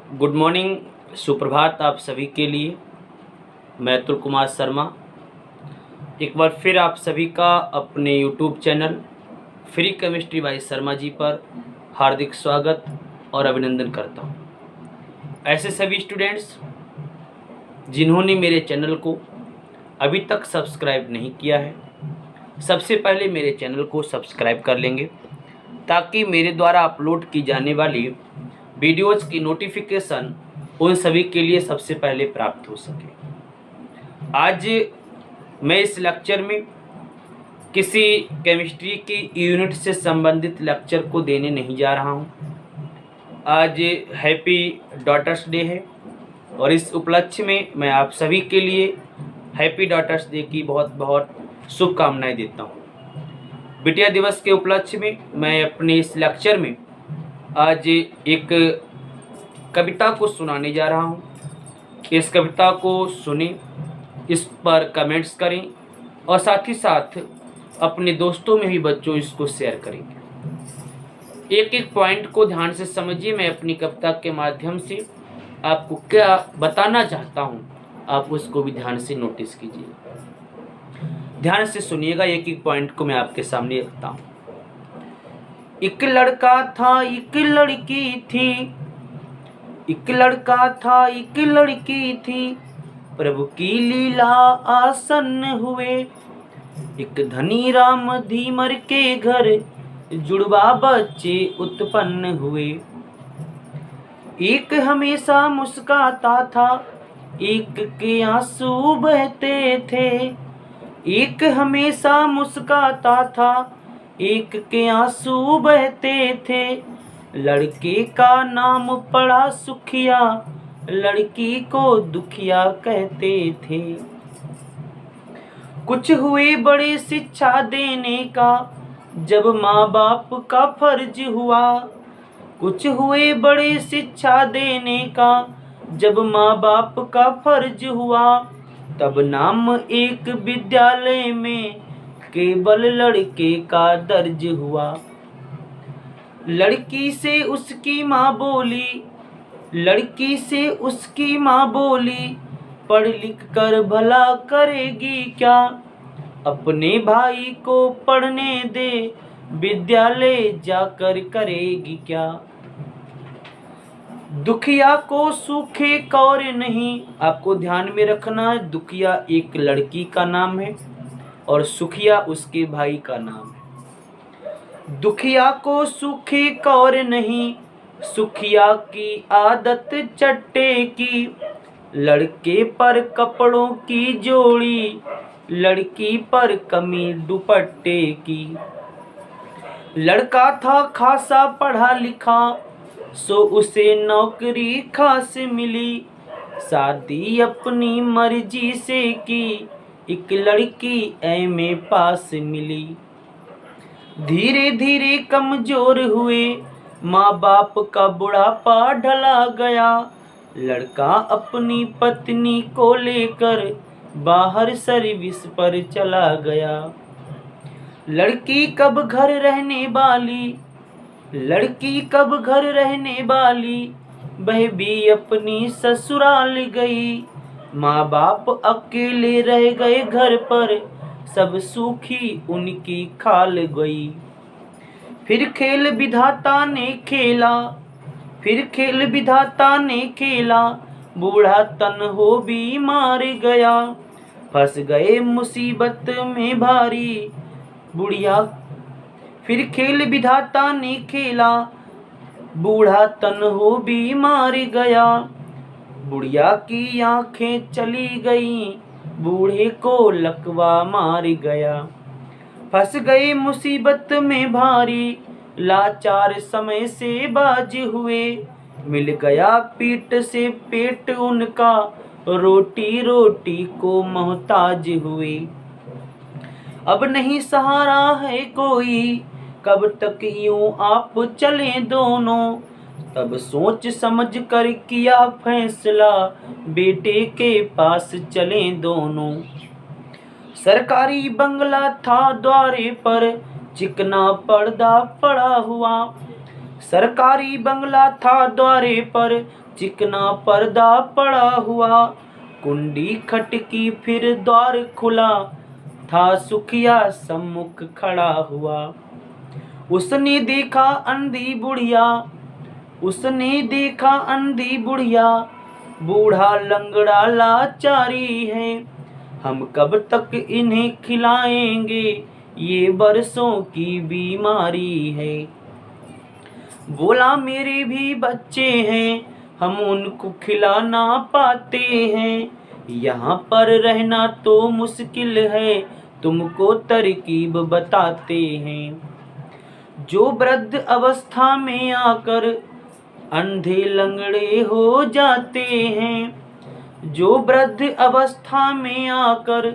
Good morning, सुप्रभात आप सभी के लिए। मैं अतुल कुमार शर्मा एक बार फिर आप सभी का अपने YouTube channel free chemistry by Sharma ji पर हार्दिक स्वागत और अभिनंदन करता हूँ। ऐसे सभी स्टूडेंट्स जिन्होंने मेरे चैनल को अभी तक सब्सक्राइब नहीं किया है, सबसे पहले मेरे चैनल को सब्सक्राइब कर लेंगे ताकि मेरे द्वारा अपलोड की जाने वाली वीडियोज़ की नोटिफिकेशन उन सभी के लिए सबसे पहले प्राप्त हो सके। आज मैं इस लेक्चर में किसी केमिस्ट्री की यूनिट से संबंधित लेक्चर को देने नहीं जा रहा हूं। आज हैप्पी डॉटर्स डे है और इस उपलक्ष्य में मैं आप सभी के लिए हैप्पी डॉटर्स डे की बहुत बहुत शुभकामनाएं देता हूं। बिटिया दिवस के उपलक्ष्य में मैं अपने इस लेक्चर में आज एक कविता को सुनाने जा रहा हूँ। इस कविता को सुने, इस पर कमेंट्स करें और साथ ही साथ अपने दोस्तों में भी बच्चों इसको शेयर करेंगे। एक एक पॉइंट को ध्यान से समझिए। मैं अपनी कविता के माध्यम से आपको क्या बताना चाहता हूँ, आप उसको भी ध्यान से नोटिस कीजिए। ध्यान से सुनिएगा, एक एक पॉइंट को मैं आपके सामने रखता हूँ। एक लड़का था, एक लड़की थी, एक लड़का था, एक लड़की थी, प्रभु की लीला आसन्न हुए। एक धनी राम धीमर के घर जुड़वा बच्चे उत्पन्न हुए। एक हमेशा मुस्काता था, एक के आंसू बहते थे। एक हमेशा मुस्काता था, एक के आंसू बहते थे। लड़के का नाम पड़ा सुखिया, लड़की को दुखिया कहते थे। कुछ हुए बड़े शिक्षा देने का, जब माँ बाप का फर्ज हुआ। कुछ हुए बड़े शिक्षा देने का, जब माँ बाप का फर्ज हुआ। तब नाम एक विद्यालय में केवल लड़के का दर्ज हुआ। लड़की से उसकी माँ बोली, लड़की से उसकी माँ बोली, पढ़ लिख कर भला करेगी क्या। अपने भाई को पढ़ने दे, विद्यालय जाकर करेगी क्या। दुखिया को सूखे कौर नहीं, आपको ध्यान में रखना है, दुखिया एक लड़की का नाम है और सुखिया उसके भाई का नाम है। दुखिया को सूखे कौर नहीं, सुखिया की आदत चट्टे की। लड़के पर कपड़ों की जोड़ी, लड़की पर कमी दुपट्टे की। लड़का था खासा पढ़ा लिखा, सो उसे नौकरी खास मिली। शादी अपनी मर्जी से की, एक लड़की एमए पास मिली। धीरे धीरे कमजोर हुए, माँ बाप का बुढ़ापा ढला गया। लड़का अपनी पत्नी को लेकर बाहर सर्विस पर चला गया। लड़की कब घर रहने वाली, लड़की कब घर रहने वाली, वह भी अपनी ससुराल गई। माँ बाप अकेले रह गए घर पर, सब सूखी उनकी खाल गई। फिर खेल विधाता ने खेला, फिर खेल विधाता ने खेला, बूढ़ा तन हो भी मार गया। फंस गए मुसीबत में भारी, बुढ़िया। फिर खेल विधाता ने खेला, बूढ़ा तन हो भी मार गया। बुढ़िया की आंखें चली गईं, बूढ़े को लकवा मार गया। फंस गए मुसीबत में भारी, लाचार समय से बाज हुए। मिल गया पीठ से पेट उनका, रोटी रोटी को मोहताज हुए। अब नहीं सहारा है कोई, कब तक यूं आप चले दोनों। तब सोच समझ कर किया फैसला, बेटे के पास चले दोनों। सरकारी बंगला था द्वारे पर, चिकना पर्दा पड़ा हुआ। सरकारी बंगला था द्वारे पर, चिकना पर्दा पड़ा हुआ। कुंडी खटकी फिर द्वार खुला, था सुखिया सम्मुख खड़ा हुआ। उसने देखा अंधी बुढ़िया, उसने देखा अंधी बुढ़िया, बूढ़ा लंगड़ा लाचारी है। हम कब तक इन्हें खिलाएंगे, ये बरसों की बीमारी है। बोला मेरे भी बच्चे हैं, हम उनको खिला ना पाते हैं। यहाँ पर रहना तो मुश्किल है, तुमको तरकीब बताते हैं। जो वृद्ध अवस्था में आकर अंधे लंगड़े हो जाते हैं, जो वृद्ध अवस्था में आकर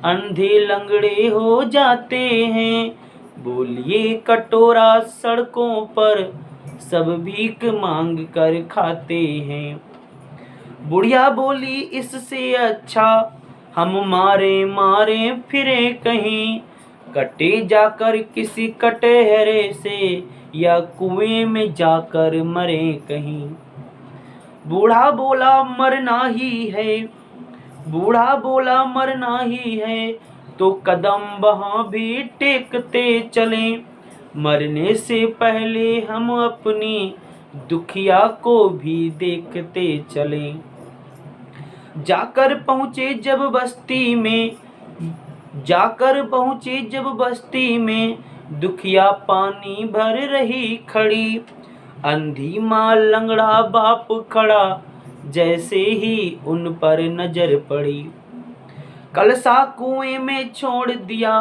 अंधे लंगड़े हो जाते हैं। बोलिए कटोरा सड़कों पर सब भीख मांग कर खाते हैं। बुढ़िया बोली इससे अच्छा हम मारे मारे फिरे कहीं, कटे जाकर किसी कटहरे से, या कुएं में जाकर मरे कहीं। बूढ़ा बोला मरना ही है, बूढ़ा बोला मरना ही है, तो कदम वहाँ भी टेकते चलें। मरने से पहले हम अपनी दुखिया को भी देखते चलें। जाकर पहुँचे जब बस्ती में, जाकर पहुँचे जब बस्ती में, दुखिया पानी भर रही खड़ी। अंधी माँ लंगड़ा बाप खड़ा, जैसे ही उन पर नजर पड़ी। कलसा कुएं में छोड़ दिया,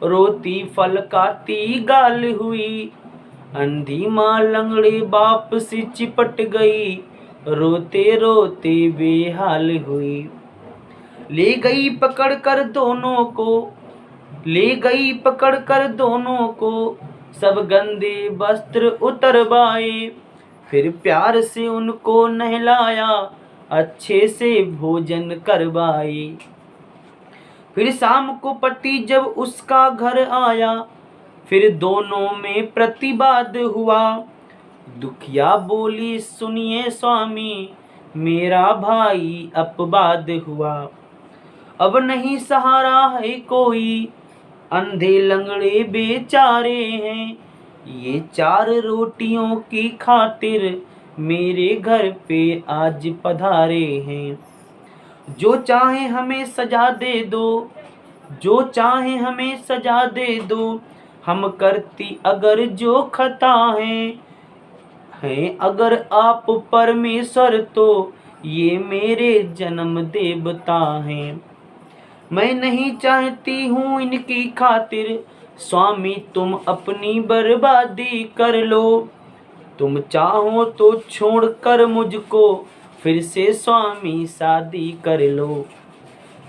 रोती फल काती गाल हुई। अंधी माँ लंगड़े बाप से चिपट गई, रोते रोते बेहाल हुई। ले गई पकड़ कर दोनों को, ले गई पकड़ कर दोनों को, सब गंदे वस्त्र उतरवाए। फिर प्यार से उनको नहलाया, अच्छे से भोजन करवाए। फिर शाम को पति जब उसका घर आया, फिर दोनों में प्रतिवाद हुआ। दुखिया बोली सुनिए स्वामी, मेरा भाई अपवाद हुआ। अब नहीं सहारा है कोई, अंधे लंगड़े बेचारे हैं। ये 4 रोटियों की खातिर मेरे घर पे आज पधारे हैं। जो चाहे हमें सजा दे दो, जो चाहे हमें सजा दे दो, हम करती अगर जो खता हैं अगर आप परमेश्वर, तो ये मेरे जन्म देवता हैं। मैं नहीं चाहती हूँ इनकी खातिर, स्वामी तुम अपनी बर्बादी कर लो। तुम चाहो तो छोड़कर मुझको, फिर से स्वामी शादी कर लो।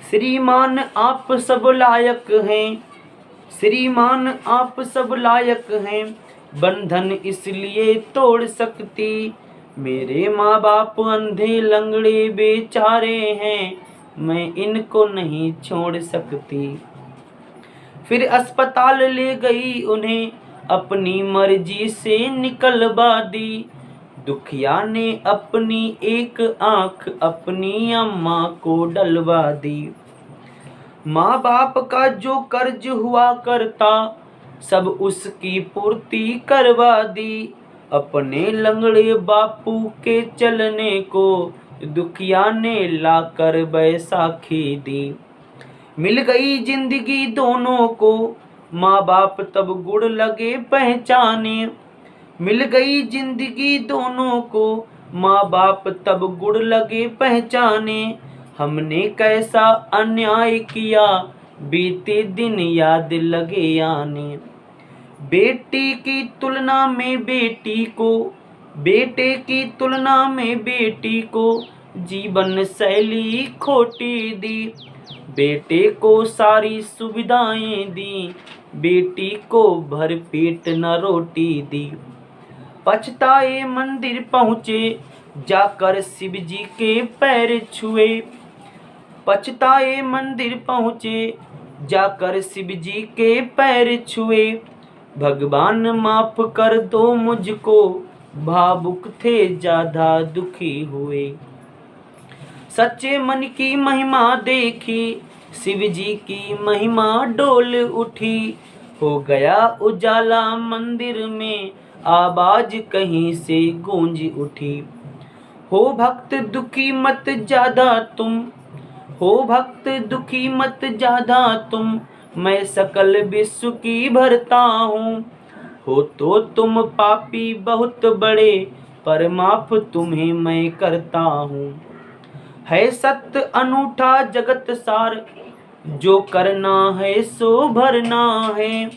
श्रीमान आप सब लायक हैं, श्रीमान आप सब लायक हैं, बंधन इसलिए तोड़ सकती। मेरे माँ बाप अंधे लंगड़े बेचारे हैं, मैं इनको नहीं छोड़ सकती। फिर अस्पताल ले गई उन्हें, अपनी मर्जी से निकलवा दी। दुखिया ने अपनी एक आंख अपनी अम्मा को डलवा दी। माँ बाप का जो कर्ज हुआ करता, सब उसकी पूर्ति करवा दी। अपने लंगड़े बापू के चलने को दुखिया ने लाकर बैसाखी दी। मिल गई जिंदगी दोनों को, माँ बाप तब गुड़ लगे पहचाने। मिल गई जिंदगी दोनों को, माँ बाप तब गुड़ लगे पहचाने। हमने कैसा अन्याय किया, बीते दिन याद लगे आने। बेटी की तुलना में बेटी को, बेटे की तुलना में बेटी को, जीवन शैली खोटी दी। बेटे को सारी सुविधाएं दी, बेटी को भर पेट न रोटी दी। पछताए मंदिर पहुँचे, जाकर शिव जी के पैर छुए। पछताए मंदिर पहुँचे, जाकर शिव जी के पैर छुए। भगवान माफ कर दो मुझको, भावुक थे ज्यादा दुखी हुए। सच्चे मन की महिमा देखी, शिव जी की महिमा डोल उठी। हो गया उजाला मंदिर में, आवाज कहीं से गूंज उठी। हो भक्त दुखी मत ज्यादा तुम, हो भक्त दुखी मत ज्यादा तुम, मैं सकल विश्व की भरता हूँ। हो तो तुम पापी बहुत बड़े, पर माफ तुम्हें मैं करता हूँ। है सत्य अनूठा जगत सार, जो करना है सो भरना है।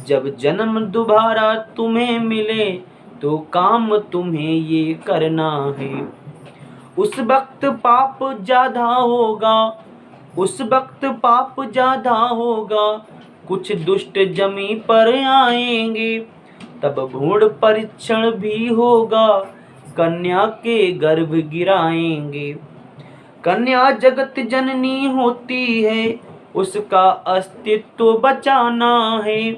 जब जन्म दोबारा तुम्हें मिले, तो काम तुम्हें ये करना है। उस वक्त पाप ज्यादा होगा, उस वक्त पाप ज्यादा होगा, कुछ दुष्ट जमी पर आएंगे। तब भूण परीक्षण भी होगा, कन्या के गर्भ गिराएंगे। कन्या जगत जननी होती है, उसका अस्तित्व बचाना है।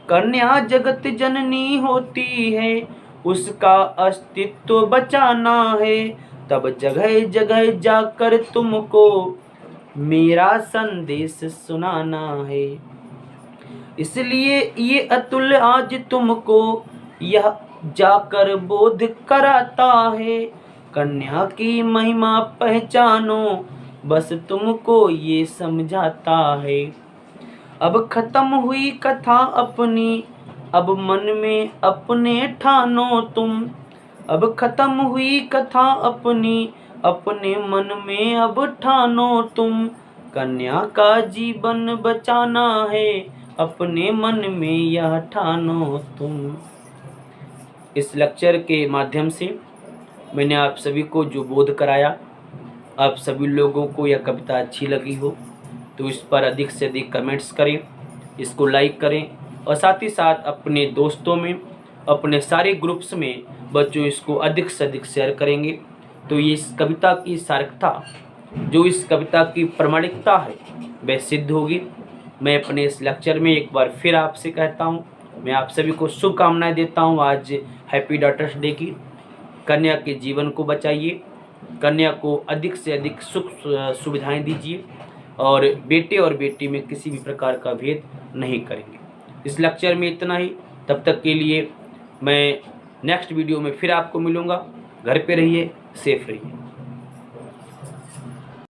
कन्या जगत जननी होती है, उसका अस्तित्व बचाना है। तब जगह जगह जाकर तुमको मेरा संदेश सुनाना है। इसलिए ये अतुल आज तुमको यह जाकर बोध कराता है। कन्या की महिमा पहचानो, बस तुमको ये समझाता है। अब खत्म हुई कथा अपनी, अब मन में अपने ठानो तुम। अब खत्म हुई कथा अपनी, अपने मन में अब ठानो तुम। कन्या का जीवन बचाना है, अपने मन में यह ठानो तुम। इस लेक्चर के माध्यम से मैंने आप सभी को जो बोध कराया, आप सभी लोगों को यह कविता अच्छी लगी हो तो इस पर अधिक से अधिक कमेंट्स करें, इसको लाइक करें और साथ ही साथ अपने दोस्तों में, अपने सारे ग्रुप्स में बच्चों इसको अधिक से अधिक शेयर करेंगे तो ये इस कविता की सार्थकता, जो इस कविता की प्रामाणिकता है, वह सिद्ध होगी। मैं अपने इस लेक्चर में एक बार फिर आपसे कहता हूँ, मैं आप सभी को शुभकामनाएं देता हूँ आज हैप्पी डॉटर्स डे की। कन्या के जीवन को बचाइए, कन्या को अधिक से अधिक सुख सुविधाएं दीजिए और बेटे और बेटी में किसी भी प्रकार का भेद नहीं करेंगे। इस लेक्चर में इतना ही। तब तक के लिए मैं नेक्स्ट वीडियो में फिर आपको मिलूँगा। घर पे रहिए, सेफ रहिए।